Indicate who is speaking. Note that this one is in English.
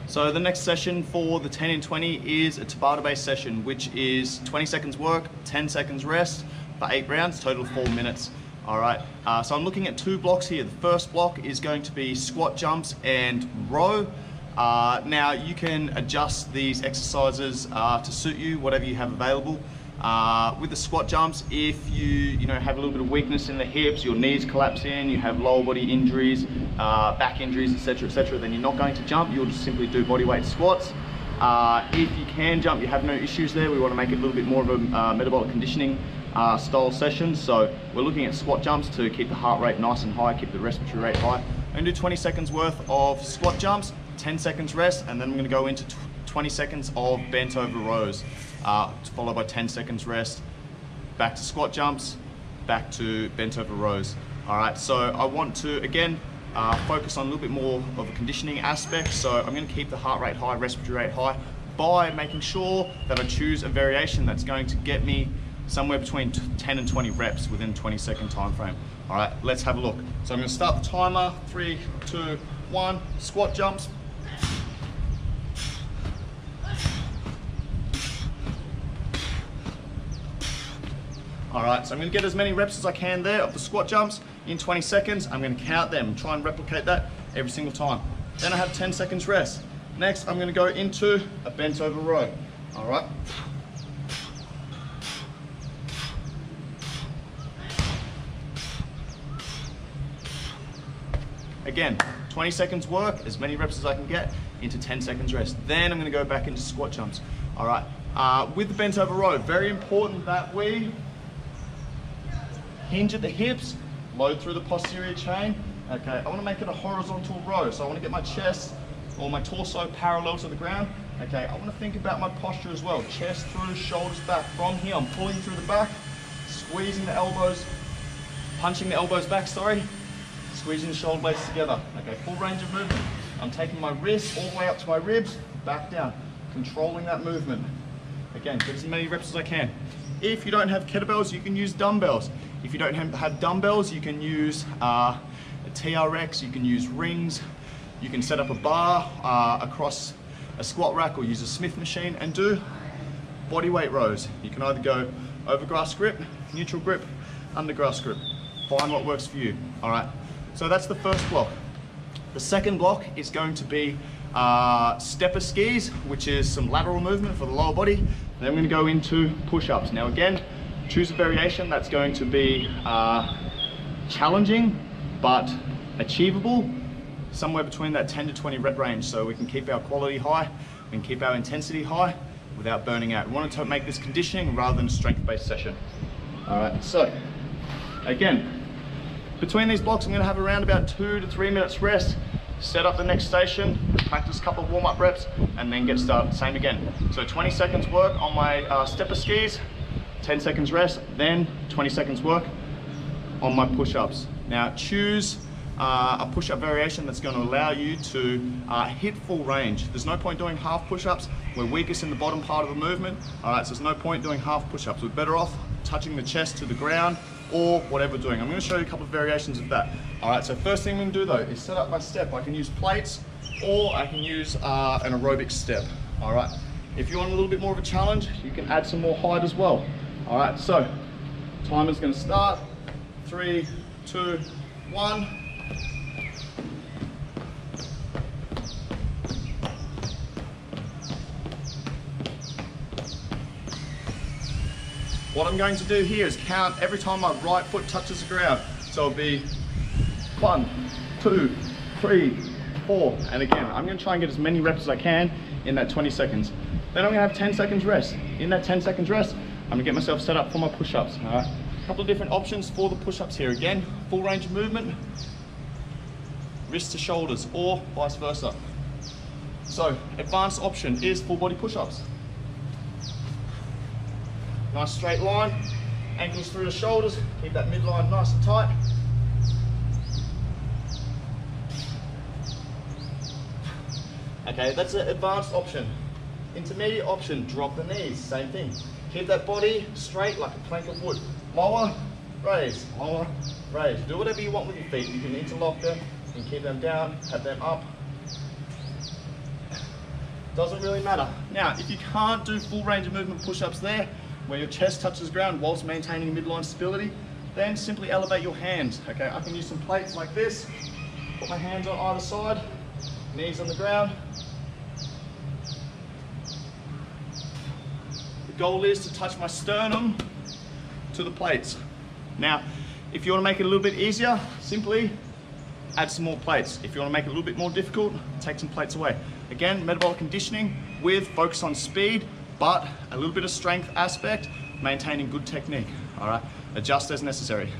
Speaker 1: So the next session for the 10 and 20 is a Tabata based session, which is 20 seconds work, 10 seconds rest for 8 rounds, total of 4 minutes. All right, so I'm looking at 2 blocks here. The first block is going to be squat jumps and row. Now you can adjust these exercises to suit you, whatever you have available. With the squat jumps, if you have a little bit of weakness in the hips, your knees collapse in, you have lower body injuries, back injuries, etc., then you're not going to jump. You'll just simply do body weight squats. If you can jump, you have no issues there. We want to make it a little bit more of a metabolic conditioning style session. So we're looking at squat jumps to keep the heart rate nice and high, keep the respiratory rate high. I'm going to do 20 seconds worth of squat jumps, 10 seconds rest, and then I'm going to go into 20 seconds of bent over rows, followed by 10 seconds rest, back to squat jumps, back to bent over rows. All right, so I want to, again, focus on a little bit more of a conditioning aspect. So I'm going to keep the heart rate high, respiratory rate high, by making sure that I choose a variation that's going to get me somewhere between 10 and 20 reps within a 20-second time frame. All right, let's have a look. So I'm going to start the timer, 3, 2, 1, squat jumps. All right, so I'm going to get as many reps as I can there of the squat jumps in 20 seconds. I'm going to count them, try and replicate that every single time. Then I have 10 seconds rest. Next, I'm going to go into a bent over row. All right. Again, 20 seconds work, as many reps as I can get into 10 seconds rest. Then I'm going to go back into squat jumps. All right. With the bent over row, very important that we hinge at the hips, load through the posterior chain. Okay, I want to make it a horizontal row, so I want to get my chest or my torso parallel to the ground. Okay, I want to think about my posture as well. Chest through, shoulders back. From here, I'm pulling through the back, squeezing the elbows, punching the elbows back, squeezing the shoulder blades together. Okay, full range of movement. I'm taking my wrists all the way up to my ribs, back down, controlling that movement. Again, get as many reps as I can. If you don't have kettlebells, you can use dumbbells. If you don't have dumbbells, you can use a TRX, you can use rings, you can set up a bar across a squat rack or use a Smith machine and do body weight rows. You can either go over grass grip, neutral grip, under grass grip. Find what works for you. All right, so that's the first block. The second block is going to be stepper skis, which is some lateral movement for the lower body. Then I'm going to go into push-ups. Now again, choose a variation that's going to be challenging but achievable, somewhere between that 10 to 20 rep range, so we can keep our quality high and keep our intensity high without burning out. We want to make this conditioning rather than a strength-based session. All right, so again, between these blocks, I'm going to have around about 2 to 3 minutes rest, set up the next station, practice a couple of warm-up reps, and then get started. Same again. So 20 seconds work on my stepper skis, 10 seconds rest, then 20 seconds work on my push-ups. Now choose a push-up variation that's going to allow you to hit full range. There's no point doing half push-ups. We're weakest in the bottom part of the movement. All right, so there's no point doing half push-ups. We're better off touching the chest to the ground or whatever we're doing. I'm going to show you a couple of variations of that. All right, so first thing I'm going to do though is set up my step. I can use plates or I can use an aerobic step. All right, if you want a little bit more of a challenge, you can add some more height as well. All right, so timer's going to start. 3, 2, 1. What I'm going to do here is count every time my right foot touches the ground. So it'll be 1, 2, 3, 4. And again, I'm going to try and get as many reps as I can in that 20 seconds. Then I'm going to have 10 seconds rest. In that 10 seconds rest, I'm going to get myself set up for my push-ups. All right. A couple of different options for the push-ups here. Again, full range of movement, wrist to shoulders, or vice versa. So, advanced option is full body push-ups. Nice straight line, ankles through the shoulders, keep that midline nice and tight. Okay, that's an advanced option. Intermediate option, drop the knees, same thing. Keep that body straight like a plank of wood. Lower, raise, lower, raise. Do whatever you want with your feet. You can interlock them, you can keep them down, have them up. doesn't really matter. Now, if you can't do full range of movement push-ups there, where your chest touches ground whilst maintaining midline stability, then simply elevate your hands. Okay, I can use some plates like this, put my hands on either side, knees on the ground. The goal is to touch my sternum to the plates. Now, if you want to make it a little bit easier, simply add some more plates. If you want to make it a little bit more difficult, take some plates away. Again, metabolic conditioning with focus on speed, but a little bit of strength aspect, maintaining good technique. All right, adjust as necessary.